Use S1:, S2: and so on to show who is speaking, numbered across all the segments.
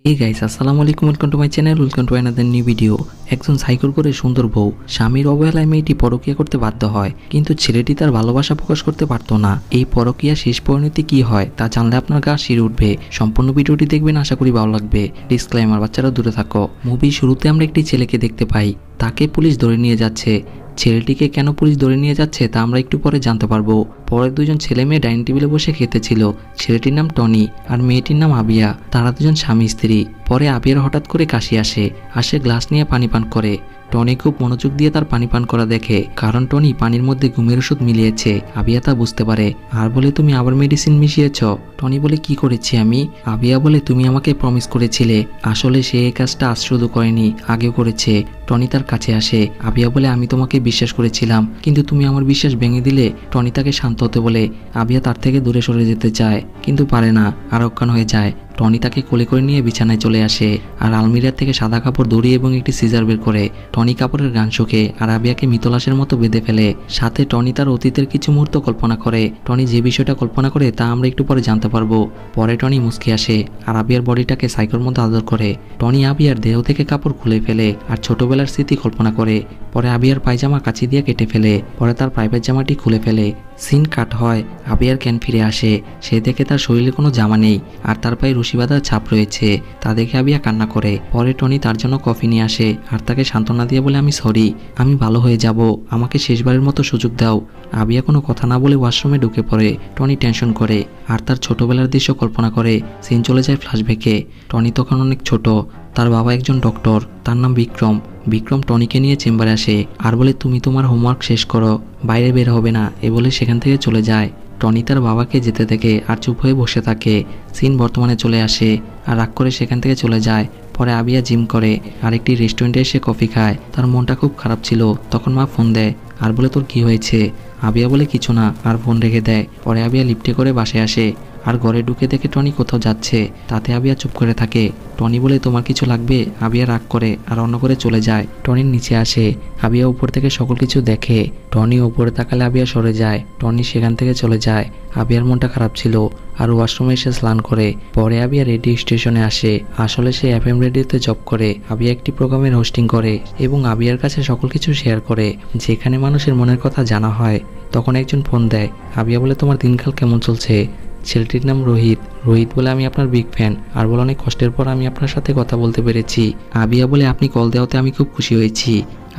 S1: এই গাইস আসসালামু আলাইকুম, welcome to my channel, welcome to another new video. একজন সাইকেল করে সুন্দর বউ স্বামীর অবহেলায় মেয়েটি পরকীয়া করতে বাধ্য হয়, কিন্তু ছেলেটি তার ভালোবাসা প্রকাশ করতে পারত না। এই পরকীয়া শেষ পরিণতি কি হয় তা জানলে আপনার গা শিরে উঠবে। সম্পূর্ণ ভিডিওটি দেখবেন, আশা করি ভালো লাগবে। ডিসক্লেমার, বাচ্চারা দূরে থাকো। মুভির শুরুতে আমরা একটি ছেলেকে দেখতে পাই, তাকে পুলিশ ধরে নিয়ে যাচ্ছে। ছেলেটিকে কেন পুলিশ ধরে নিয়ে যাচ্ছে তা আমরা একটু পরে জানতে পারবো। পরে দুজন ছেলে মেয়ে ডাইনিং টেবিলে বসে খেতেছিল। ছেলেটির নাম টনি আর মেয়েটির নাম আবিয়া। তারা দুজন স্বামী স্ত্রী। পরে আবিয়ার হঠাৎ করে কাশি আসে গ্লাস নিয়ে পানি পান করে। টনি খুব মনোযোগ দিয়ে তার পানি পান করা দেখে, কারণ টনি পানির মধ্যে ঘুমের ওষুধ মিলিয়েছে। আবিয়া তা বুঝতে পারে আর বলে, তুমি আবার মেডিসিন মিশিয়েছ। টনি বলে, কি করেছি আমি? আবিয়া বলে, তুমি আমাকে প্রমিস করেছিলে। আসলে সে এই কাজটা আজ শুধু করেনি, আগেও করেছে। টনি তার কাছে আসে। আবিয়া বলে, আমি তোমাকে বিশ্বাস করেছিলাম, কিন্তু তুমি আমার বিশ্বাস ভেঙে দিলে। টনি তাকে শান্ত হতে বলে। আবিয়া তার থেকে দূরে সরে যেতে চায়, কিন্তু পারে না, আর অজ্ঞান হয়ে যায়। টনি তাকে কোলে করে নিয়ে বিছানায় চলে আসে আর আলমিরা থেকে সাদা কাপড় দড়ি এবং একটি সিজার বের করে। টনি কাপড়ের গান শুকে আর আবিয়াকে মৃতলাশের মতো বেঁধে ফেলে। সাথে টনি তার অতীতের কিছু মুহূর্ত কল্পনা করে। টনি যে বিষয়টা কল্পনা করে তা আমরা একটু পরে জানতে পারবো। পরে টনি মুচকি আসে আর আবিয়ার বডিটাকে সাইকেল মতো আদর করে। টনি আবিয়ার দেহ থেকে কাপড় খুলে ফেলে আর ছোটবেলার স্মৃতি কল্পনা করে। পরে আবিয়ার পায়জামা কাচি দিয়ে কেটে ফেলে। পরে তার প্রাইভেট জামাটি খুলে ফেলে। সিন কাট হয়। আবিয়ার জ্ঞান ফিরে আসে। সে দেখে তার শরীরে কোনো জামা নেই আর তার পায়ে রশি বাঁধার ছাপ রয়েছে। তা দেখে আবিয়া কান্না করে। পরে টনি তার জন্য কফি নিয়ে আসে আর তাকে সান্ত্বনা দিয়ে বলে, আমি সরি, আমি ভালো হয়ে যাব, আমাকে শেষবারের মতো সুযোগ দাও। আবিয়া কোনো কথা না বলে ওয়াশরুমে ঢুকে পড়ে। টনি টেনশন করে আর তার ছোটবেলার দৃশ্য কল্পনা করে। সিন চলে যায় ফ্ল্যাশব্যাকে। টনি তখন অনেক ছোট। তার বাবা একজন ডক্টর, তার নাম বিক্রম। বিক্রম টনিকে নিয়ে চেম্বারে আসে আর বলে, তুমি তোমার হোমওয়ার্ক শেষ করো, বাইরে বের হবে না। এ বলে সেখান থেকে চলে যায়। টনি তার বাবাকে যেতে দেখে আর চুপ হয়ে বসে থাকে। সিন বর্তমানে চলে আসে আর রাগ করে সেখান থেকে চলে যায়। পরে আবিয়া জিম করে আর একটি রেস্টুরেন্টে এসে কফি খায়। তার মনটা খুব খারাপ ছিল। তখন মা ফোন দেয় আর বলে, তোর কি হয়েছে? আবিয়া বলে, কিছু না, আর ফোন রেখে দেয়। পরে আবিয়া লিফটে করে বাসায় আসে আর ঘরে ঢুকে দেখে টনি কোথাও যাচ্ছে। তাতে আবিয়া চুপ করে থাকে। টনি বলে, তোমার কিছু লাগবে? আবিয়া রাগ করে আর অন্য করে চলে যায়। টনির নিচে আসে। আবিয়া উপর থেকে সকল কিছু দেখে। টনি উপরে তাকালে আবিয়া সরে যায়। টনি সেখান থেকে চলে যায়। আবিয়ার মনটা খারাপ ছিল আর ওয়াশরুমে এসে স্নান করে। পরে আবিয়া রেডিও স্টেশনে আসে। আসলে সে এফএম রেডিওতে জব করে। আবিয়া একটি প্রোগ্রামের হোস্টিং করে এবং আবিয়ার কাছে সকল কিছু শেয়ার করে, যেখানে মানুষের মনের কথা জানা হয়। তখন একজন ফোন দেয়। আবিয়া বলে, তোমার দিনকাল কেমন চলছে? ছেলেটির নাম রোহিত। রোহিত বলে, আমি আপনার বিগ ফ্যান। আর বলে, অনেক কষ্টের পর আমি আপনার সাথে কথা বলতে পেরেছি। আবিয়া বলে, আপনি কল দেওয়াতে আমি খুব খুশি হয়েছি।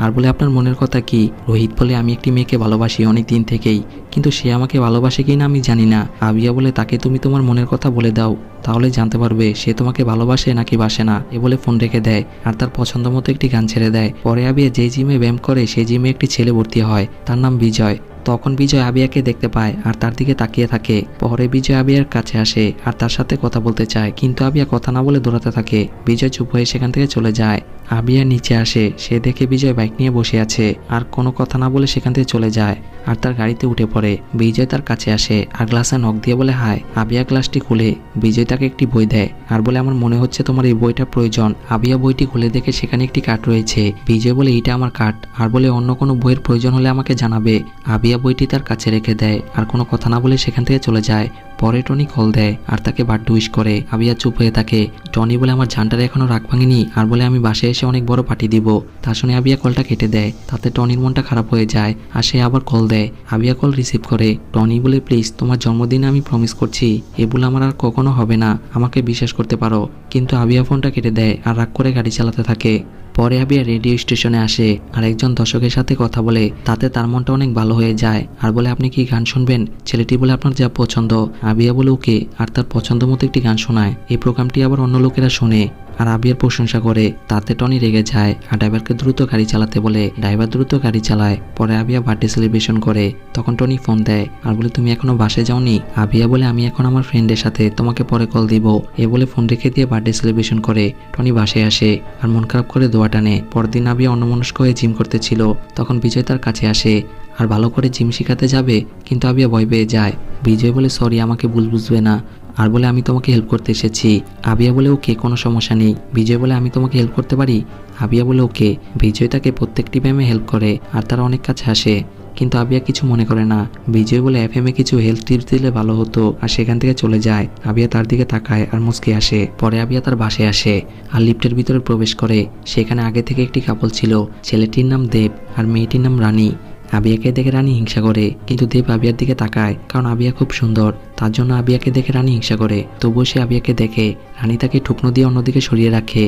S1: আর বলে, আপনার মনের কথা কি? রোহিত বলে, আমি একটি মেয়েকে ভালোবাসি অনেক দিন থেকেই, কিন্তু সে আমাকে ভালোবাসে কি না আমি জানি না। আবিয়া বলে, তাকে তুমি তোমার মনের কথা বলে দাও, তাহলে জানতে পারবে সে তোমাকে ভালোবাসে নাকি বাসে না। এ বলে ফোন রেখে দেয় আর তার পছন্দ মতো একটি গান ছেড়ে দেয়। পরে আবিয়া যে জিমে ব্যায়াম করে সেই জিমে একটি ছেলে ভর্তি হয়, তার নাম বিজয়। তখন বিজয় আবিয়াকে দেখতে পায় আর তার দিকে তাকিয়ে থাকে। পরে বিজয় আবিয়ার কাছে আসে আর তার সাথে কথা বলতে চায়, কিন্তু আবিয়া কথা না বলে দৌড়াতে থাকে। বিজয় চুপ হয়ে সেখান থেকে চলে যায়। আবিয়া নিচে আসে। সে দেখে বিজয় বাইক নিয়ে বসে আছে আর কোনো কথা না বলে সেখান থেকে চলে যায় আর তার গাড়িতে উঠে পড়ে। বিজয় তার কাছে আসে আর গ্লাসে নক দিয়ে বলে, হাই। আবিয়া গ্লাসটি খুলে বিজয় তাকে একটি বই দেয় আর বলে, আমার মনে হচ্ছে তোমার এই বইটা প্রয়োজন। আবিয়া বইটি খুলে দেখে সেখানে একটি কার্ড রয়েছে। বিজয় বলে, এটা আমার কার্ড, আর বলে, অন্য কোনো বইয়ের প্রয়োজন হলে আমাকে জানাবে। আবিয়া বইটি তার কাছে রেখে দেয় আর কোনো কথা না বলে সেখান থেকে চলে যায়। পরে টনি কল দেয় আর তাকে বার্থডে উইশ করে। আবিয়া চুপ হয়ে থাকে। টনি বলে, আমার জানটার এখনো রাগ ভাঙেনি, আর বলে, আমি বাসায় এসে অনেক বড় পার্টি দিব। তা শুনে আবিয়া কলটা কেটে দেয়। তাতে টনির মনটা খারাপ হয়ে যায় আর সে আবার কল দেয়। আবিয়া কল রিসিভ করে। টনি বলে, প্লিজ তোমার জন্মদিনে আমি প্রমিস করছি এগুলো আমার আর কখনো হবে না, আমাকে বিশ্বাস করতে পারো। কিন্তু আবিয়া ফোনটা কেটে দেয় আর রাগ করে গাড়ি চালাতে থাকে। পরে আবিয়া রেডিও স্টেশনে আসে আর একজন দর্শকের সাথে কথা বলে। তাতে তার মনটা অনেক ভালো হয়ে যায় আর বলে, আপনি কি গান শুনবেন? ছেলেটি বলে, আপনার যা পছন্দ। আবিয়া বলে, ওকে, আর তার পছন্দ মতো একটি গান শোনায়। এই প্রোগ্রামটি আবার অন্য লোকেরা শোনে আর আবিয়ার প্রশংসা করে। তাতে টনি রেগে যায় আর ড্রাইভারকে দ্রুত গাড়ি চালাতে বলে। ড্রাইভার দ্রুত গাড়ি চালায়। পরে আবিয়া বার্থডে সেলিব্রেশন করে। তখন টনি ফোন দেয় আর বলে, তুমি এখনো বাসায় যাওনি? আবিয়া বলে, আমি এখন আমার ফ্রেন্ডের সাথে, তোমাকে পরে কল দিব। এ বলে ফোন রেখে দিয়ে বার্থডে সেলিব্রেশন করে। টনি বাসায় আসে আর মন খারাপ করে দোয়া টানে। পরদিন আবিয়া অন্যমনস্ক হয়ে জিম করতে ছিল। তখন বিজয় তার কাছে আসে আর ভালো করে জিম শিখাতে যাবে, কিন্তু আবিয়া ভয় পেয়ে যায়। বিজয় বলে, সরি, আমাকে ভুল বুঝবে না, আর বলে, আমি তোমাকে হেল্প করতে এসেছি। আবিয়া বলে, ওকে, কোনো সমস্যা নেই। বিজয় বলে, আমি তোমাকে হেল্প করতে পারি? আবিয়া বলে, ওকে। বিজয় তাকে প্রত্যেকটি ব্যায়ামে হেল্প করে আর তারা অনেক কাছে আসে। কিন্তু আবিয়া কিছু মনে করে না। বিজয় বলে এফএম এ কিছু হেলথ টিপস দিলে ভালো হতো, আর সেখান থেকে চলে যায়। আবিয়া তার দিকে তাকায় আর মুচকে আসে। পরে আবিয়া তার বাসায় আসে আর লিফটের ভিতরে প্রবেশ করে। সেখানে আগে থেকে একটি কাপল ছিল, ছেলেটির নাম দেব আর মেয়েটির নাম রানী। আবিয়াকে দেখে রানী হিংসা করে, কিন্তু দেব আবিয়ার দিকে তাকায়, কারণ আবিয়া খুব সুন্দর, তার জন্য আবিয়াকে দেখে রানী হিংসা করে। তবুও সে আবিয়াকে দেখে। রানী তাকে ঠুকনো দিয়ে অন্যদিকে সরিয়ে রাখে।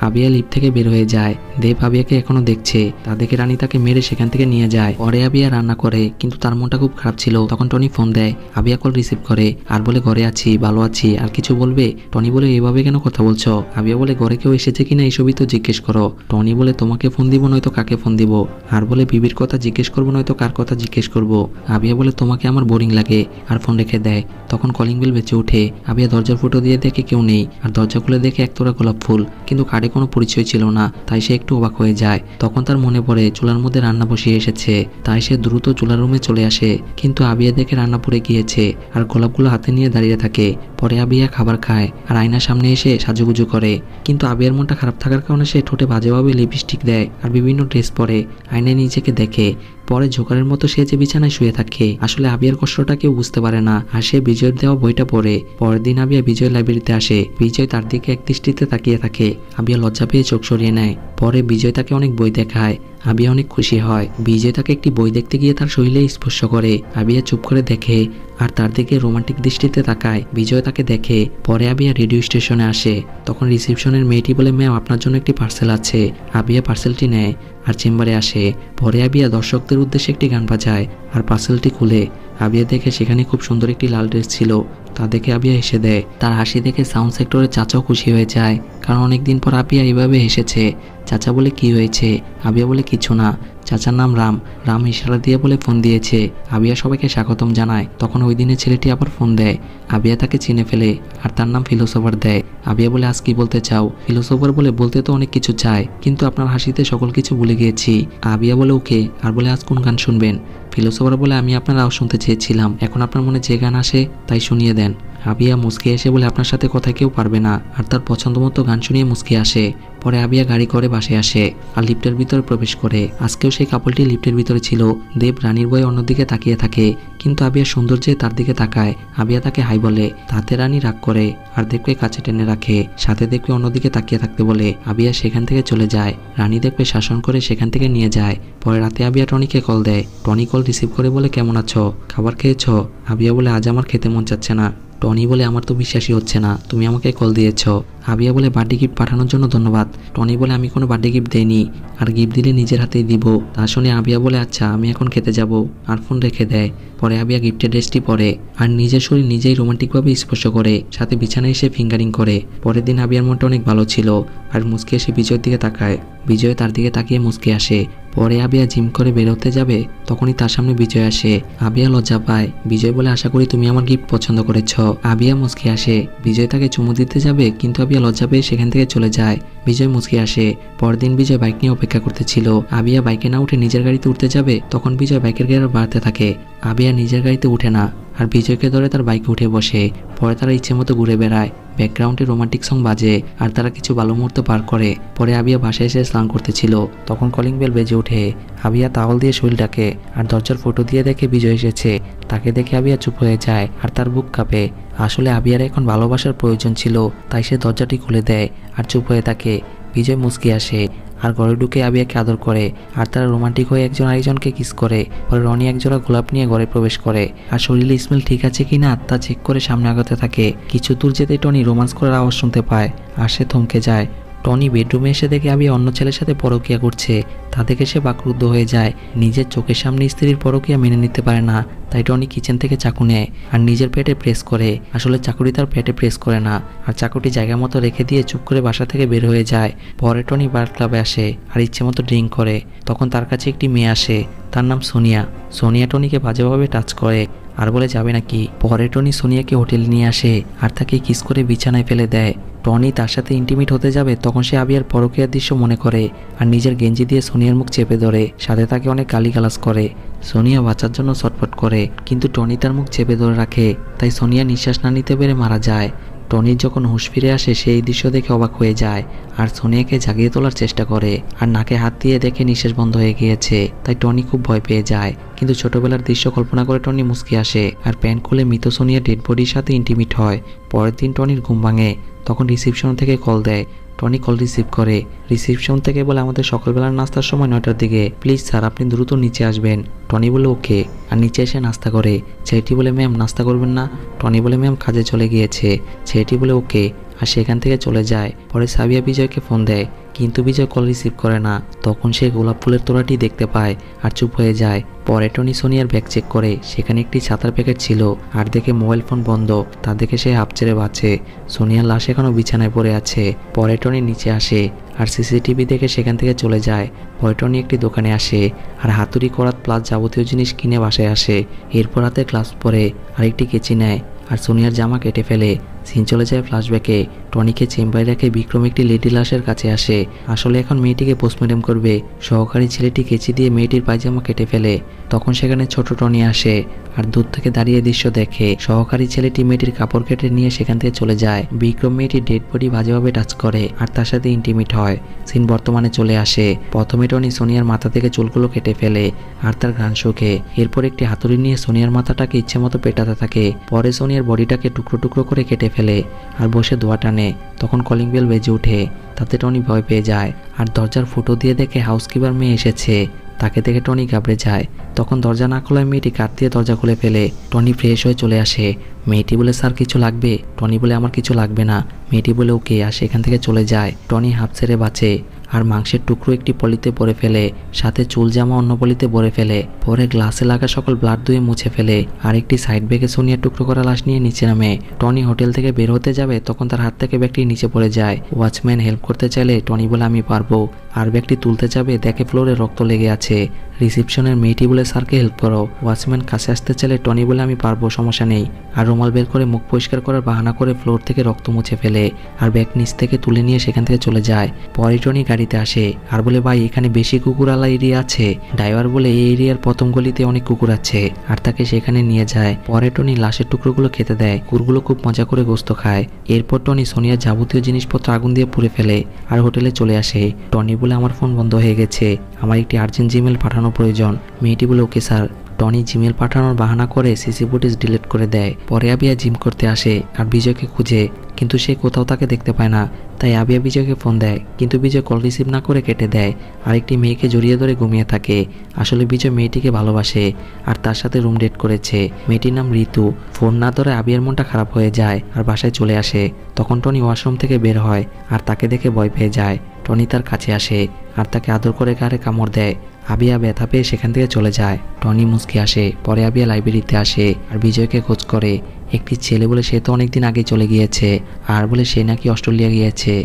S1: আবিয়া লিফট থেকে বের হয়ে যায়। দেব আবিয়াকে এখনো দেখছে, তা দেখে রানী তাকে মেরে সেখান থেকে নিয়ে যায়। পরে আবিয়া রান্না করে, কিন্তু তার মনটা খুব খারাপ ছিল। তখন টনি ফোন দেয়, আবিয়া কল রিসিভ করে আর বলে ঘরে আছি, ভালো আছি, আর কিছু বলবে? টনি বলে এভাবে কেন কথা বলছো? আবিয়া বলে ঘরে কেউ এসেছে কিনা এসবই তো জিজ্ঞেস করো। টনি বলে তোমাকে ফোন দিব নয়তো কাকে ফোন দিব, আর বলে বিবির কথা জিজ্ঞেস করবো নয়তো কার কথা জিজ্ঞেস করবো। আবিয়া বলে তোমাকে আমার বোরিং লাগে, আর ফোন রেখে দেয়। তখন কলিং বেল বেঁচে ওঠে। আবিয়া দরজার ফুটো দিয়ে দেখে কেউ নেই, আর দরজা খুলে দেখে একতোড়া গোলাপ ফুল, কিন্তু কার্ডে কোনো পরিচয় ছিল না। তাই সে একটু অবাক হয়ে যায়। তখন তার মনে পড়ে চুলার মধ্যে রান্না বসিয়ে এসেছে। তাই সে দ্রুত চুলার রুমে চলে আসে, কিন্তু আবিয়া দেখে রান্না পুড়ে গিয়েছে আর গোলাপগুলো হাতে নিয়ে দাঁড়িয়ে থাকে। পরে আবিয়া খাবার খায় আর আয়নার সামনে এসে সাজুগুজু করে, কিন্তু আবিয়ার মনটা খারাপ থাকার কারণে সে ঠোঁটে বাজেভাবে লিপস্টিক দেয় আর বিভিন্ন ড্রেস পরে আয়নায় নিজেকে দেখে। পরে জোকারের মতো সে যে বিছানায় শুয়ে থাকে। আসলে আবিয়ার কষ্টটা কেউ বুঝতে পারে না, আর সে বিজয়ের দেওয়া বইটা পড়ে। পরের দিন আবিয়া বিজয় লাইব্রেরিতে আসে। বিজয় তার দিকে এক দৃষ্টিতে তাকিয়ে থাকে। আবিয়া লজ্জা পেয়ে চোখ সরিয়ে নেয়। পরে বিজয় তাকে অনেক বই দেখায়। আবিয়া অনেক খুশি হয়। বিজয় তাকে একটি বই দেখতে গিয়ে তার শরীরে স্পর্শ করে। আবিয়া চুপ করে দেখে আর তার দিকে রোমান্টিক দৃষ্টিতে তাকায়। বিজয় তাকে দেখে। পরে আবিয়া রেডিও স্টেশনে আসে। তখন রিসেপশনের মেয়েটি বলে, ম্যাম আপনার জন্য একটি পার্সেল আছে। আবিয়া পার্সেলটি নেয় আর চেম্বারে আসে। পরে আবিয়া দর্শকদের উদ্দেশ্যে একটি গান বাজায় আর পার্সেলটি খুলে আবিয়া দেখে সেখানে খুব সুন্দর একটি লাল ড্রেস ছিল। তা দেখে আবিয়া হেসে দেয়। তার হাসি দেখে সাউন্ড সেক্টরের চাচাও খুশি হয়ে যায়, কারণ অনেকদিন পর আবিয়া এইভাবে হেসেছে। চাচা বলে, কি হয়েছে? আবিয়া বলে, কিছু না। চাচার নাম রাম। রাম ইশারা দিয়ে বলে ফোন দিয়েছে। আবিয়া সবাইকে স্বাগতম জানায়। তখন ওই দিনের ছেলেটি আবার ফোন দেয়। আবিয়া তাকে চিনে ফেলে আর তার নাম ফিলোসোফার দেয়। আবিয়া বলে, আজ কি বলতে চাও? ফিলোসোফার বলে, বলতে তো অনেক কিছু চায়, কিন্তু আপনার হাসিতে সকল কিছু ভুলে গিয়েছি। আবিয়া বলে, ওকে। আর বলে, আজ কোন গান শুনবেন? ফিলোসোফার বলে, আমি আপনার আওয়াজ শুনতে চেয়েছিলাম, এখন আপনার মনে যে গান আসে তাই শুনিয়ে দেন। আবিয়া মুচকে এসে বলে, আপনার সাথে কথা কেউ পারবে না, আর তার পছন্দ মতো গান শুনিয়ে মুচকে আসে। পরে আবিয়া গাড়ি করে বাসায় আসে আর লিফটের ভিতরে প্রবেশ করে। আজকেও সেই কাপলটি লিফটের ভিতরে ছিল। দেব রানীর বই অন্যদিকে তাকিয়ে থাকে, কিন্তু আবিয়া সৌন্দর্যে তার দিকে তাকায়। আবিয়া তাকে হাই বলে, তাতে রানী রাগ করে আর দেবকে কাছে টেনে রাখে। সাথে দেবকে অন্যদিকে তাকিয়ে থাকতে বলে। আবিয়া সেখান থেকে চলে যায়। রানী দেবকে শাসন করে সেখান থেকে নিয়ে যায়। পরে রাতে আবিয়া টনিকে কল দেয়। টনি কল রিসিভ করে বলে, কেমন আছো? খাবার খেয়েছো? আবিয়া বলে, আজ আমার খেতে মন চাচ্ছে না। টনি বলে, আমার তো বিশ্বাসই হচ্ছে না তুমি আমাকে কল দিয়েছ। আবিয়া বলে, বার্থডে গিফট পাঠানোর জন্য ধন্যবাদ। টনি বলে, আমি কোনো বার্থডে গিফট দেইনি, আর গিফট দিলে নিজের হাতেই দিব। তা শুনে আবিয়া বলে, আচ্ছা আমি এখন খেতে যাব, আর ফোন রেখে দেয়। পরে আবিয়া গিফটের ড্রেসটি পরে আর নিজের শরীর নিজেই রোমান্টিকভাবে স্পর্শ করে, সাথে বিছানায় এসে ফিঙ্গারিং করে। পরের দিন আবিয়ার মনটা অনেক ভালো ছিল, আর মুচকে এসে বিজয়ের দিকে তাকায়। বিজয় তার দিকে তাকিয়ে মুচকে আসে। পরে আবিয়া জিম করে বেরোতে যাবে, তখনই তার সামনে বিজয় আসে। আবিয়া লজ্জা পায়। বিজয় বলে, আশা করি তুমি আমার গিফট পছন্দ করেছ। আবিয়া মুচকে আসে। বিজয় তাকে চুমু দিতে যাবে, কিন্তু আবিয়া লজ্জা পেয়ে সেখান থেকে চলে যায়। বিজয় মুচকে আসে। পরদিন বিজয় বাইক নিয়ে অপেক্ষা করতেছিল। আবিয়া বাইকে না উঠে নিজের গাড়িতে উঠতে যাবে, তখন বিজয় বাইকের গিয়ার বাড়তে থাকে। আবিয়া নিজের গাড়িতে উঠে না, আর বিজয়কে ধরে তার বাইকে উঠে বসে। পরে তারা ইচ্ছে মতো ঘুরে বেড়ায়। ব্যাকগ্রাউন্ডে রোমান্টিক সং বাজে আর তারা কিছু ভালো মুহূর্ত পার করে। পরে আবিয়া বাসায় এসে স্নান করতেছিল, তখন কলিং বেল বেজে ওঠে। আবিয়া তাওয়াল দিয়ে শরীর ডাকে আর দরজার ফটো দিয়ে দেখে বিজয় এসেছে। তাকে দেখে আবিয়া চুপ হয়ে যায় আর তার বুক কাঁপে। আসলে আবিয়ার এখন ভালোবাসার প্রয়োজন ছিল, তাই সে দরজাটি খুলে দেয় আর চুপ হয়ে থাকে। বিজয় মুচকি আসে আর ঘরে ঢুকে আবিয়াকে আদর করে, আর তারা রোমান্টিক হয়ে একজন আরেকজনকে কিস করে। পরে রনি একজোড়া গোলাপ নিয়ে ঘরে প্রবেশ করে আর শরীরে স্মেল ঠিক আছে কিনা তা চেক করে সামনে আগাতে থাকে। কিছু দূর যেতে টনি রোমান্স করার আওয়াজ শুনতে পায় আর সে থমকে যায়। টনি বেডরুমে এসে দেখে আবিয়া অন্য ছেলের সাথে পরকীয়া করছে। তা দেখে সে বাকরুদ্ধ হয়ে যায়। নিজের চোখের সামনে স্ত্রীর পরকীয়া মেনে নিতে পারে না, তাই টনি কিচেন থেকে চাকু নেয় আর নিজের পেটে প্রেস করে। আসলে চাকুটি তার পেটে প্রেস করে না, আর চাকুটি জায়গা মতো রেখে দিয়ে চুপ করে বাসা থেকে বের হয়ে যায়। পরে টনি বার ক্লাবে আসে আর ইচ্ছে মতো ড্রিঙ্ক করে। তখন তার কাছে একটি মেয়ে আসে, তার নাম সোনিয়া। সোনিয়া টনিকে বাজেভাবে টাচ করে আর বলে যাবে নাকি। পরে টনি সোনিয়াকে হোটেলে নিয়ে আসে আর তাকে কিস করে বিছানায় ফেলে দেয়। টনি তার সাথে ইন্টিমেট হতে যাবে, তখন সে আবিয়ার পরকীয়ার দৃশ্য মনে করে আর নিজের গেঞ্জি দিয়ে সোনিয়ার মুখ চেপে ধরে, সাথে তাকে অনেক গালিগালাজ করে। সোনিয়া বাঁচার জন্য ছটফট করে, কিন্তু টনি তার মুখ চেপে ধরে রাখে, তাই সোনিয়া নিঃশ্বাস না নিতে পেরে মারা যায়। টনির যখন হুঁশ ফিরে আসে সেই দৃশ্য দেখে অবাক হয়ে যায় আর সোনিয়াকে জাগিয়ে তোলার চেষ্টা করে আর নাকে হাত দিয়ে দেখে নিঃশ্বাস বন্ধ হয়ে গিয়েছে। তাই টনি খুব ভয় পেয়ে যায়, কিন্তু ছোটবেলার দৃশ্য কল্পনা করে টনি মুচকি আসে আর প্যান্ট খুলে মৃত সোনিয়ার ডেড বডির সাথে ইন্টিমেট হয়। পরের দিন টনির ঘুম ভাঙে, তখন রিসিপশন থেকে কল দেয়। টনি কল রিসিভ করে। রিসিপশন থেকে বলে আমাদের সকালবেলার নাস্তার সময় 9টার দিকে, প্লিজ স্যার আপনি দ্রুত নিচে আসবেন। টনি বলে ওকে, আর নিচে এসে নাস্তা করে। ছেলেটি বলে ম্যাম নাস্তা করবেন না? টনি বলে ম্যাম কাজে চলে গিয়েছে। ছেলেটি বলে ওকে, আর সেখান থেকে চলে যায়। পরে সাবিয়া বিজয়কে ফোন দেয়, কিন্তু বিজয় কল রিসিভ করে না। তখন সে গোলাপ ফুলের তোড়াটি দেখতে পায় আর চুপ হয়ে যায়। পরে টনি সোনিয়ার ব্যাগ চেক করে, সেখানে একটি ছাতার প্যাকেট ছিল আর দেখে মোবাইল ফোন বন্ধ। তা দেখে সে হাঁপ ছেড়ে বাঁচে। সোনিয়ার লাশ এখনও বিছানায় পড়ে আছে। পরে টনি নিচে আসে আর সিসিটিভি দেখে সেখান থেকে চলে যায়। পরে টনি একটি দোকানে আসে আর হাতুড়ি করাত প্লাস যাবতীয় জিনিস কিনে বাসায় আসে। এরপর হাতে গ্লাভস পরে আরেকটি কেচি নেয় আর সোনিয়ার জামা কেটে ফেলে। সিন চলে যায় ফ্ল্যাশব্যাকে। টনিকে চেম্বারে রেখে বিক্রম একটি লেডি লাশের কাছে আসে। আসলে এখন মেয়েটিকে পোস্টমর্টম করবে। সহকারী ছেলেটি কেচি দিয়ে মেয়েটির পায়জামা কেটে ফেলে। তখন সেখানে ছোট টনি আসে আর দূর থেকে দাঁড়িয়ে দৃশ্য দেখে। সহকারী ছেলেটি মেয়েটির কাপড় কেটে নিয়ে সেখান থেকে চলে যায়। বিক্রম মেয়েটির ডেড বডি বাজেভাবে টাচ করে আর তার সাথে ইন্টিমেট হয়। সিন বর্তমানে চলে আসে। প্রথমে টনি সোনিয়ার মাথা থেকে চুলগুলো কেটে ফেলে আর তার ঘ্রাণ শোকে। এরপর একটি হাতুড়ি নিয়ে সোনিয়ার মাথাটাকে ইচ্ছে মতো পেটাতে থাকে। পরে সোনিয়ার বডিটাকে টুকরো টুকরো করে কেটে ফেলে আর বসে দোয়া টানে। তখন কলিং বেল বেজে ওঠে। তাতে টনি ভয় পেয়ে যায় আর দরজার ফুটো দিয়ে দেখে হাউসকিপার মেয়ে এসেছে। তাকে দেখে টনি ঘাবড়ে যায়। তখন দরজা না খোলায় মেয়েটি কাঠ দিয়ে দরজা খুলে ফেলে। টনি ফ্রেশ হয়ে চলে আসে। মেয়েটি বলে স্যার কিছু লাগবে? টনি বলে আমার কিছু লাগবে না। মেয়েটি বলে ওকে, আর সেখান থেকে চলে যায়। টনি হাঁপ ছেড়ে বাঁচে আর মাংসের টুকরো একটি পলিতে ভরে ফেলে, সাথে চুল জামা অন্য পলিতে ভরে ফেলে। পরে গ্লাসে লাগা সকল ব্লাড ধুয়ে মুছে ফেলে আর একটি সাইড ব্যাগে সোনিয়ার টুকরো করা লাশ নিয়ে নিচে নামে। টনি হোটেল থেকে বের হতে যাবে, তখন তার হাত থেকে ব্যাগটি নিচে পড়ে যায়। ওয়াচম্যান হেল্প করতে চাইলে টনি বলে আমি পারবো, আর ব্যাগটি তুলতে যাবে দেখে ফ্লোরে রক্ত লেগে আছে। রিসেপশনের মেয়েটি বলে স্যারকে হেল্প করো। ওয়াচম্যান কাছে আসতে চাইলে টনি বলে আমি পারবো, সমস্যা নেই। আর রুমাল বের করে মুখ পরিষ্কার করার বাহানা করে ফ্লোর থেকে রক্ত মুছে ফেলে আর ব্যাগ নিচ থেকে তুলে নিয়ে সেখান থেকে চলে যায়। পরে টনি গাড়িতে আসে আর বলে ভাই এখানে বেশি কুকুরালা এরিয়া আছে। ড্রাইভার বলে এই এরিয়ার প্রথম গলিতে অনেক কুকুর আছে আর তাকে সেখানে নিয়ে যায়। পরে টনি লাশের টুকরোগুলো খেতে দেয়। কুকুরগুলো খুব মজা করে গোস্ত খায়। এরপর টনি সোনিয়ার যাবতীয় জিনিসপত্র আগুন দিয়ে পুড়ে ফেলে আর হোটেলে চলে আসে। টনি বলে আমার ফোন বন্ধ হয়ে গেছে, আমার একটি আর্জেন্ট জিমেল পাঠানো প্রয়োজন। মেয়েটি বলে ওকে স্যার। টনি জিমেল পাঠানোর বাহানা করে সিসি ফুটেজ ডিলিট করে দেয়। পরে আবিয়া জিম করতে আসে আর বিজয়কে খুঁজে, কিন্তু সে কোথাও তাকে দেখতে পায় না। তাই আবিয়া বিজয়কে ফোন দেয়, কিন্তু বিজয় কল রিসিভ না করে কেটে দেয়। আরেকটি মেয়েকে জড়িয়ে ধরে ঘুমিয়ে থাকে। আসলে বিজয় মেয়েটিকে ভালোবাসে আর তার সাথে রুম ডেট করেছে। মেয়েটির নাম ঋতু। ফোন না ধরে আবিয়ার মনটা খারাপ হয়ে যায় আর বাসায় চলে আসে। তখন টনি ওয়াশরুম থেকে বের হয় আর তাকে দেখে ভয় পেয়ে যায়। টনি তার কাছে আসে আর তাকে আদর করে গাড়ে কামড় দেয়। আবিয়া ব্যথা পেয়ে সেখান থেকে চলে যায়। টনি মুচকি আসে। পরে আবিয়া লাইব্রেরিতে আসে আর বিজয়কে খোঁজ করে। একটি ছেলে বলে সে তো অনেকদিন আগে চলে গিয়েছে আর বলে সে নাকি অস্ট্রেলিয়া গিয়েছে।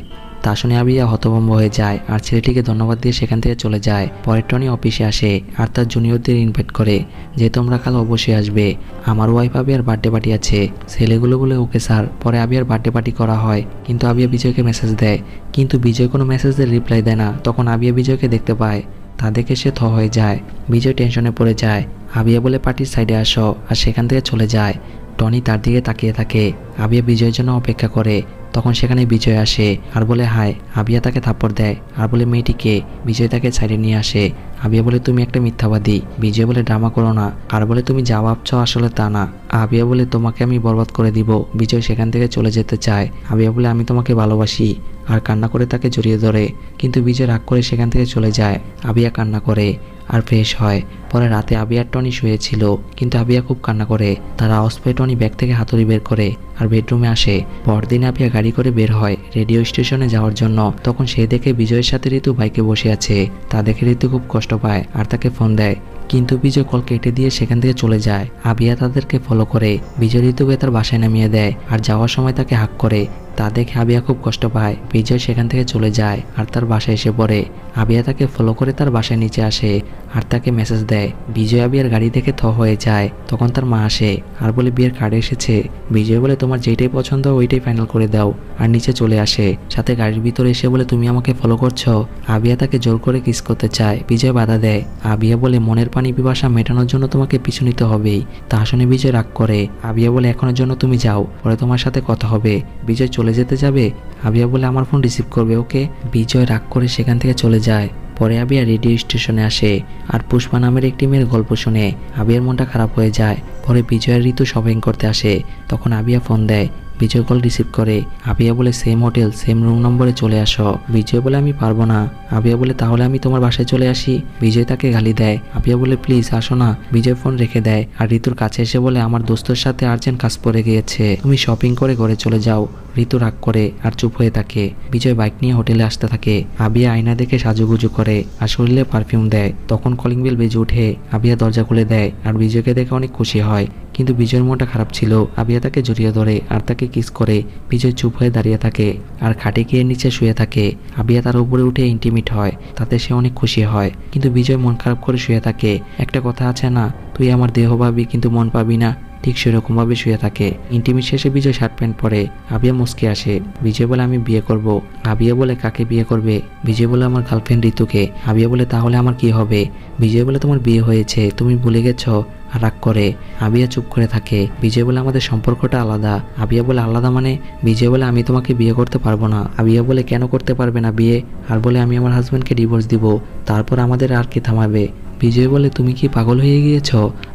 S1: তা শুনে আবিয়া হতভম্ব হয়ে যায় আর ছেলেটিকে ধন্যবাদ দিয়ে সেখান থেকে চলে যায়। পরে টনি অফিসে আসে আর তার জুনিয়রদের ইনভাইট করে যে তোমরা কাল অবশ্যই আসবে, আমার ওয়াইফ আবিয়ার বার্থডে পার্টি আছে। ছেলেগুলো বলে ওকে স্যার। পরে আবিয়ার বার্থডে পার্টি করা হয়, কিন্তু আবিয়া বিজয়কে মেসেজ দেয়, কিন্তু বিজয় কোনো মেসেজের রিপ্লাই দেয় না। তখন আবিয়া বিজয়কে দেখতে পায়, তা দেখে সে থ হয়ে যায়। বিজয় টেনশনে পড়ে যায়। আবিয়া বলে পার্টির সাইডে আসো, আর সেখান থেকে চলে যায়। টনি তার দিকে তাকিয়ে থাকে। আবিয়া বিজয়ের জন্য অপেক্ষা করে। তখন সেখানে বিজয় আসে আর বলে হাই। আবিয়া তাকে থাপ্পড় দেয় আর বলে মেয়েটিকে। বিজয় তাকে সাইডে নিয়ে আসে। আবিয়া বলে তুমি একটা মিথ্যাবাদী। বিজয় বলে ড্রামা করো না, আর বলে তুমি যা ভাবছো আসলে তা না। আবিয়া বলে তোমাকে আমি বরবাদ করে দিব। বিজয় সেখান থেকে চলে যেতে চায়। আবিয়া বলে আমি তোমাকে ভালোবাসি, আর কান্না করে তাকে জড়িয়ে ধরে, কিন্তু বিজয় রাগ করে সেখান থেকে চলে যায়। আবিয়া কান্না করে আর ফ্রেশ হয়। পরে রাতে আবিয়ার টনি শুয়েছিল, কিন্তু আবিয়া খুব কান্না করে। তার আওয়াজ পেয়ে টনি ব্যাগ থেকে হাতুড়ি বের করে আর বেডরুমে আসে। পরদিন আবিয়া গাড়ি করে বের হয় রেডিও স্টেশনে যাওয়ার জন্য। তখন সে দেখে বিজয়ের সাথে ঋতু বাইকে বসে আছে। তা দেখে ঋতু খুব কষ্ট পায় আর তাকে ফোন দেয়, কিন্তু বিজয় কল কেটে দিয়ে সেখান থেকে চলে যায়। আবিয়া তাদেরকে ফলো করে। বিজয় ঋতুকে তার বাসায় নামিয়ে দেয় আর যাওয়ার সময় তাকে হাক করে। তা দেখে আবিয়া খুব কষ্ট পায়। বিজয় সেখান থেকে চলে যায় আর তার বাসায় এসে পড়ে। আবিয়া তাকে ফলো করে তার বাসায় নিচে আসে আর তাকে মেসেজ দেয়। বিজয় আবিয়ার গাড়ি দেখে থ হয়ে যায়। তখন তার মা আসে আর বলে বিয়ের কার্ড এসেছে। বিজয় বলে তোমার যেটাই পছন্দ ওইটাই ফাইনাল করে দাও, আর নিচে চলে আসে। সাথে গাড়ির ভিতরে এসে বলে তুমি আমাকে ফলো করছো। আবিয়া তাকে জোর করে কিস করতে চায়। বিজয় বাধা দেয়। আবিয়া বলে মনের পানি পিপাসা মেটানোর জন্য তোমাকে পিছু নিতে হবেই। তা শুনে বিজয় রাগ করে। আবিয়া বলে এখনের জন্য তুমি যাও, পরে তোমার সাথে কথা হবে। বিজয় চলে যেতে যাবে, আবিয়া বলে আমার ফোন রিসিভ করবে ওকে। বিজয় রাগ করে সেখান থেকে চলে যায়। পরে আবিয়া রেডিও স্টেশনে আসে আর পুষ্পা নামের একটি মেয়ের গল্প শুনে আবিয়ার মনটা খারাপ হয়ে যায়। পরে বিজয় আর ঋতু শপিং করতে আসে, তখন আবিয়া ফোন দেয়। বিজয় কল রিসিভ করে। আবিয়া বলে সেম হোটেল সেম রুম নম্বরে চলে আসো। বিজয় বলে আমি পারবো না। আবিয়া বলে তাহলে আমি তোমার বাসায় চলে আসি। বিজয় তাকে গালি দেয়। আবিয়া বলে প্লিজ আসো না। বিজয় ফোন রেখে দেয় আর ঋতুর কাছে এসে বলে আমার দোস্তের সাথে আর্জেন্ট কাজ পড়ে গিয়েছে, তুমি শপিং করে ঘরে চলে যাও। ঋতু রাগ করে আর চুপ হয়ে থাকে। বিজয় বাইক নিয়ে হোটেলে আসতে থাকে। আবিয়া আয়না দেখে সাজুগুজু করে আর শরীরে পারফিউম দেয়। তখন কলিং বেল বেজে ওঠে। আবিয়া দরজা খুলে দেয় আর বিজয়কে দেখে অনেক খুশি হয়, কিন্তু বিজয়ের মনটা খারাপ ছিল। আবিয়া তাকে জড়িয়ে ধরে আর তাকে কিস করে। বিজয় চুপ হয়ে দাঁড়িয়ে থাকে আর খাটে গিয়ে নিচে শুয়ে থাকে। আবিয়া তার উপরে উঠে ইন্টিমেট হয়, তাতে সে অনেক খুশি হয়, কিন্তু বিজয় মন খারাপ করে শুয়ে থাকে। একটা কথা আছে না, তুই আমার দেহ পাবি কিন্তু মন পাবি না, ঠিক সেরকম ভাবে শুয়ে থাকে। ইন্টিমেট শেষে বিজয় শার্ট প্যান্ট পরে। আবিয়া মুস্কি আসে। বিজয় বলে আমি বিয়ে করব। আবিয়া বলে কাকে বিয়ে করবে? বিজয় বলে আমার গার্লফ্রেন্ড ঋতুকে। আবিয়া বলে তাহলে আমার কি হবে? বিজয় বলে তোমার বিয়ে হয়েছে, তুমি ভুলে গেছো। আর রাগ করে। আবিয়া চুপ করে থাকে। বিজয় বলে আমাদের সম্পর্কটা আলাদা। আবিয়া বলে আলাদা মানে? বিজয় বলে আমি তোমাকে বিয়ে করতে পারবো না। আবিয়া বলে কেন করতে পারবে না বিয়ে? আর বলে আমি আমার হাজব্যান্ডকে ডিভোর্স দিব, তারপর আমাদের আর কি থামাবে? বিজয় বলে তুমি কি পাগল হয়ে গিয়েছ?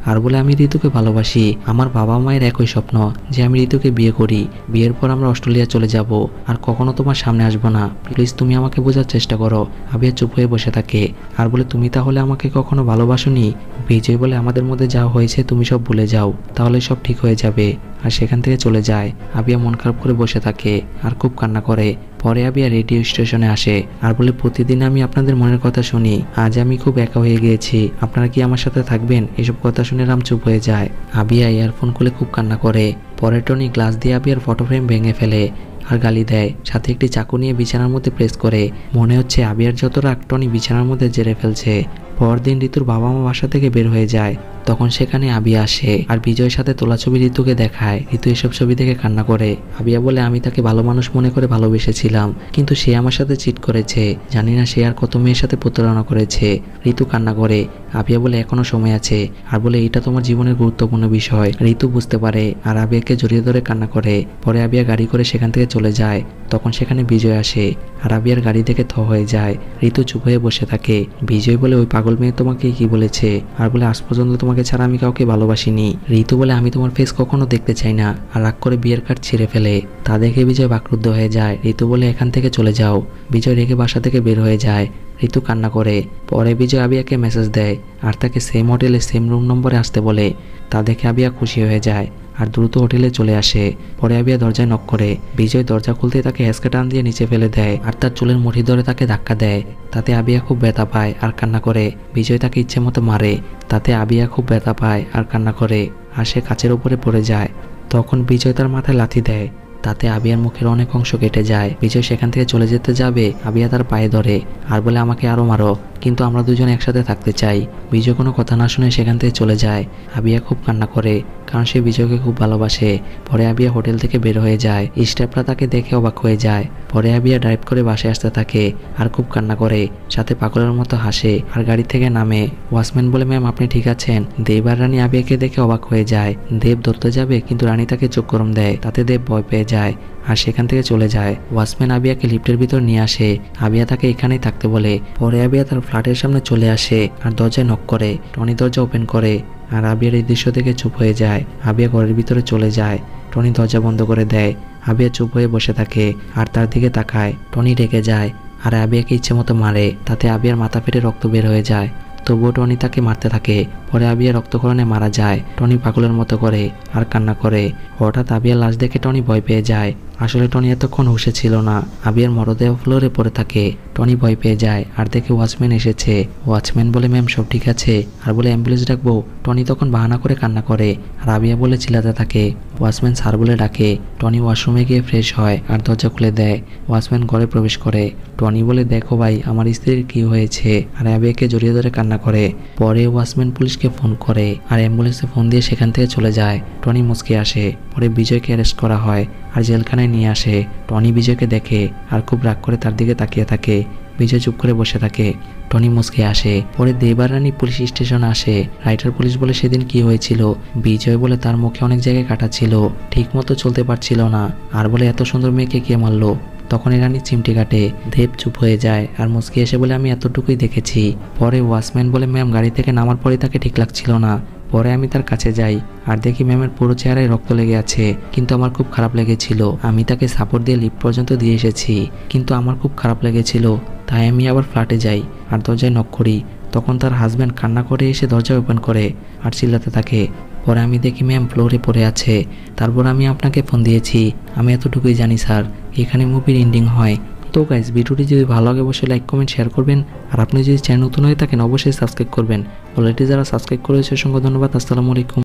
S1: আর বলে আমি ঋতুকে ভালোবাসি। আমার বাবা মায়ের একই স্বপ্ন যে আমি ঋতুকে বিয়ে করি, বিয়ের পর আমরা অস্ট্রেলিয়া চলে যাব, আর কখনো তোমার সামনে আসবো না। প্লিজ তুমি আমাকে বোঝার চেষ্টা করো। আবিয়া চুপ হয়ে বসে থাকে আর বলে তুমি তাহলে আমাকে কখনো ভালোবাসোনি? বিজয় বলে আমাদের মধ্যে যা হয়েছে তুমি সব ভুলে যাও, তাহলে সব ঠিক হয়ে যাবে। আর সেখান থেকে চলে যায়। আবিয়া মন খারাপ করে বসে থাকে আর খুব কান্না করে। পরে আবিয়া রেডিও স্টেশনে আসে আর বলে প্রতিদিন আমি আপনাদের মনের কথা শুনি, আজ আমি খুব একা হয়ে গিয়েছি, আপনারা কি আমার সাথে থাকবেন? এসব কথা শুনে রাম চুপ হয়ে যায়। আবিয়া ইয়ারফোন খুলে খুব কান্না করে। পরে টনি গ্লাস দিয়ে আবিয়ার ফটো ফ্রেম ভেঙে ফেলে আর গালি দেয়, সাথে একটি চাকু নিয়ে বিছানার মধ্যে প্রেস করে। মনে হচ্ছে আবিয়ার যত রাগ টনি বিছানার মধ্যে জেরে ফেলছে। পরদিন ঋতুর বাবা মা বাসা থেকে বের হয়ে যায়, তখন সেখানে আবিয়া আসে আর বিজয়ের সাথে তোলা ছবি ঋতুকে দেখায়। ঋতু এসব ছবি দেখে কান্না করে। আবিয়া বলে আমি তাকে ভালো মানুষ মনে করে ভালোবেসেছিলাম, কিন্তু সে আমার সাথে চিট করেছে, জানি না সে আর কত মেয়ের সাথে প্রতারণা করেছে। ঋতু কান্না করে। আবিয়া বলে এখনো সময় আছে, আর বলে এটা তোমার জীবনের গুরুত্বপূর্ণ বিষয়। ঋতু বুঝতে পারে আর আবিয়াকে জড়িয়ে ধরে কান্না করে। পরে আবিয়া গাড়ি করে সেখান থেকে চলে যায়। তখন সেখানে বিজয় আসে আর আবিয়ার গাড়ি দেখে থ হয়ে যায়। ঋতু চুপ হয়ে বসে থাকে। বিজয় বলে ওই পাগল মেয়ে তোমাকে কি বলেছে? আর বলে আজ পর্যন্ত তোমাকে ছাড়া আমি কাউকে ভালোবাসিনি। ঋতু বলে আমি তোমার ফেস কখনো দেখতে চাই না, আর রাগ করে বিয়ের কার্ড ছিঁড়ে ফেলে। তা দেখে বিজয় বাকরুদ্ধ হয়ে যায়। ঋতু বলে এখান থেকে চলে যাও। বিজয় রেগে বাসা থেকে বের হয়ে যায়। ঋতু কান্না করে। পরে বিজয় আবিয়াকে মেসেজ দেয় আর তাকে সেম হোটেলে সেম রুম নম্বরে আসতে বলে। তা দেখে আবিয়া খুশি হয়ে যায় আর দ্রুত হোটেলে চলে আসে। পরে আবিয়া দরজায় নক করে। বিজয় দরজা খুলতে তাকে হেঁচকা টান দিয়ে নিচে ফেলে দেয় আর তার চুলের মুঠি ধরে তাকে ধাক্কা দেয়। তাতে আবিয়া খুব ব্যথা পায় আর কান্না করে। বিজয় তাকে ইচ্ছে মতো মারে, তাতে আবিয়া খুব ব্যথা পায় আর কান্না করে আর সে কাচের উপরে পড়ে যায়। তখন বিজয় তার মাথায় লাথি দেয়, তাতে আবিয়ার মুখের অনেক অংশ কেটে যায়। বিজয় সেখান থেকে চলে যেতে যাবে, আবিয়া তার পায়ে ধরে আর বলে আমাকে আরো মারো, কিন্তু আমরা দুজন একসাথে থাকতে চাই। বিজয় কোনো কথা না শুনে সেখান থেকে চলে যায়। আবিয়া খুব কান্না করে, কারণ সে বিজয়কে খুব ভালোবাসে। পরে আবিয়া হোটেল থেকে বের হয়ে যায়। স্টাফরা তাকে দেখে অবাক হয়ে যায়। পরে আবিয়া ড্রাইভ করে বাসায় আসতে থাকে আর খুব কান্না করে, সাথে পাগলের মতো হাসে আর গাড়ি থেকে নামে। ওয়াচম্যান বলে ম্যাম আপনি ঠিক আছেন? দেব আর রানী আবিয়াকে দেখে অবাক হয়ে যায়। দেব ধরতে যাবে, কিন্তু রানী তাকে চোখ গরম দেয়, তাতে দেব ভয় পেয়ে যায় আর সেখান থেকে চলে যায়। ওয়াচম্যান আবিয়াকে লিফটের ভিতর নিয়ে আসে। আবিয়া তাকে এখানেই থাকতে বলে। পরে আবিয়া তার ফ্ল্যাটের সামনে চলে আসে আর দরজায় নক করে। টনি দরজা ওপেন করে আর আবিয়ার এই দৃশ্য দেখে চুপ হয়ে যায়। আবিয়া ঘরের ভিতরে চলে যায়। টনি দরজা বন্ধ করে দেয়। আবিয়া চুপ হয়ে বসে থাকে আর তার দিকে তাকায়। টনি রেগে যায় আর আবিয়াকে ইচ্ছে মতো মারে, তাতে আবিয়ার মাথা ফেটে রক্ত বের হয়ে যায়। তবুও টনি তাকে মারতে থাকে। পরে আবিয়া রক্তক্ষরণে মারা যায়। টনি পাগলের মতো করে আর কান্না করে। হঠাৎ আবিয়ার লাশ দেখে টনি ভয় পেয়ে যায়। আসলে টনি এতক্ষণ হুঁশে ছিল না। আবিয়ার মরদেহ ফ্লোরে পড়ে থাকে। টনি ভয় পেয়ে যায় আর দেখে ওয়াচম্যান এসেছে। ওয়াচম্যান বলে ম্যাম সব ঠিক আছে, আর বলে অ্যাম্বুলেন্স ডাকবো। টনি তখন বাহানা করে কান্না করে আর আবিয়া বলে চিল্লাতে থাকে। ওয়াচম্যান স্যার বলে ডাকে। টনি ওয়াশরুমে গিয়ে ফ্রেশ হয় আর দরজা খুলে দেয়। ওয়াচম্যান ঘরে প্রবেশ করে। টনি বলে দেখো ভাই আমার স্ত্রীর কি হয়েছে, আর আবিয়াকে জড়িয়ে ধরে কান্না করে। পরে ওয়াচম্যান পুলিশকে ফোন করে আর অ্যাম্বুলেন্সে ফোন দিয়ে সেখান থেকে চলে যায়। টনি মুচকে আসে। পরে বিজয়কে অ্যারেস্ট করা হয় আর জেলখানায় নিয়ে আসে। টনি বিজয়কে দেখে আর খুব রাগ করে তার দিকে তাকিয়ে থাকে। বিজয় চুপ করে বসে থাকে। টনি মুচকে আসে। পরে দেবার রানী পুলিশ স্টেশনে আসে। রাইটার পুলিশ বলে সেদিন কি হয়েছিল। বিজয় বলে তার মুখে অনেক জায়গায় কাটা ছিল, ঠিক মতো চলতে পারছিল না, আর বলে এত সুন্দর মেয়েকে কে মারলো। তখনই রানী চিমটি কাটে। দেব চুপ হয়ে যায় আর মুচকি এসে বলে আমি এতটুকুই দেখেছি। পরে ওয়াচম্যান বলে ম্যাম গাড়ি থেকে নামার পরে তাকে ঠিক লাগছিল না। পরে আমি তার কাছে যাই আর দেখি ম্যামের পুরো চেহারায় রক্ত লেগে আছে, কিন্তু আমার খুব খারাপ লেগেছিল। আমি তাকে সাপোর্ট দিয়ে লিফট পর্যন্ত দিয়ে এসেছি, কিন্তু আমার খুব খারাপ লেগেছিল, তাই আমি আবার ফ্ল্যাটে যাই আর দরজায় নক করি। তখন তার হাজব্যান্ড কান্না করে এসে দরজা ওপেন করে আর চিল্লাতে থাকে। পরে আমি দেখি ম্যাম ফ্লোরে পড়ে আছে। তারপর আমি আপনাকে ফোন দিয়েছি। আমি এতটুকুই জানি স্যার, এখানে মুভির এন্ডিং হয়। তো গাইস, ভিডিওটি যদি ভালো লাগে অবশ্যই লাইক কমেন্ট শেয়ার করবেন, আর আপনি যদি চ্যানেল নতুন হয়ে থাকেন অবশ্যই সাবস্ক্রাইব করবেন। অলরেডি যারা সাবস্ক্রাইব করেছে অসংখ্য ধন্যবাদ। আসসালামু আলাইকুম।